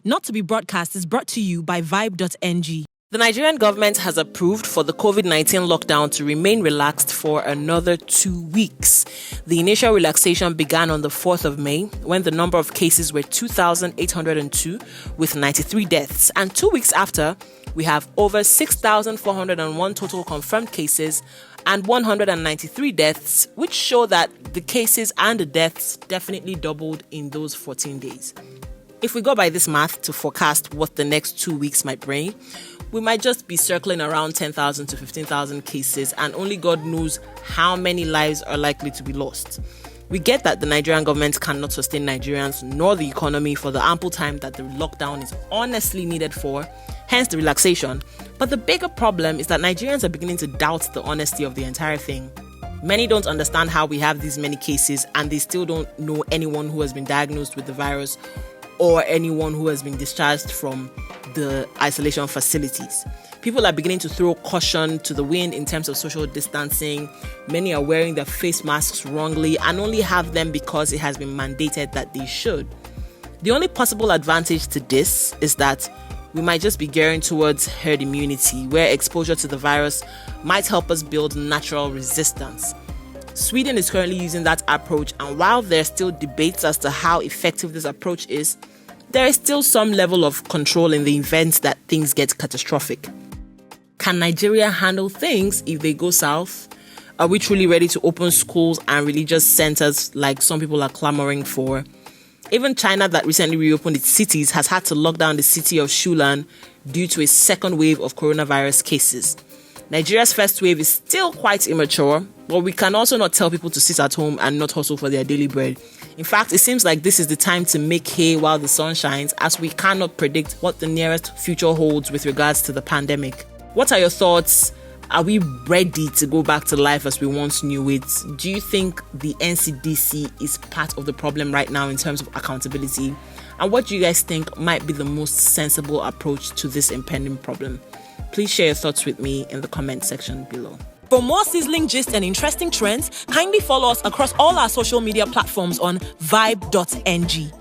Not to be broadcast is brought to you by vibe.ng. The Nigerian government has approved for the COVID-19 lockdown to remain relaxed for another 2 weeks. The initial relaxation began on the 4th of May, when the number of cases were 2,802 with 93 deaths. And 2 weeks after, we have over 6,401 total confirmed cases and 193 deaths, which show that the cases and the deaths definitely doubled in those 14 days. If we go by this math to forecast what the next 2 weeks might bring, we might just be circling around 10,000 to 15,000 cases, and only God knows how many lives are likely to be lost. We get that the Nigerian government cannot sustain Nigerians nor the economy for the ample time that the lockdown is honestly needed for, hence the relaxation. But the bigger problem is that Nigerians are beginning to doubt the honesty of the entire thing. Many don't understand how we have these many cases, and they still don't know anyone who has been diagnosed with the virus or anyone who has been discharged from the isolation facilities. People are beginning to throw caution to the wind in terms of social distancing. Many are wearing their face masks wrongly and only have them because it has been mandated that they should. The only possible advantage to this is that we might just be gearing towards herd immunity, where exposure to the virus might help us build natural resistance. Sweden is currently using that approach, and while there are still debates as to how effective this approach is, there is still some level of control in the event that things get catastrophic. Can Nigeria handle things if they go south? Are we truly ready to open schools and religious centers like some people are clamoring for? Even China, that recently reopened its cities, has had to lock down the city of Shulan due to a second wave of coronavirus cases. Nigeria's first wave is still quite immature, but we can also not tell people to sit at home and not hustle for their daily bread. In fact, it seems like this is the time to make hay while the sun shines, as we cannot predict what the nearest future holds with regards to the pandemic. What are your thoughts? Are we ready to go back to life as we once knew it? Do you think the NCDC is part of the problem right now in terms of accountability? And what do you guys think might be the most sensible approach to this impending problem? Please share your thoughts with me in the comment section below. For more sizzling gist and interesting trends, kindly follow us across all our social media platforms on vibe.ng.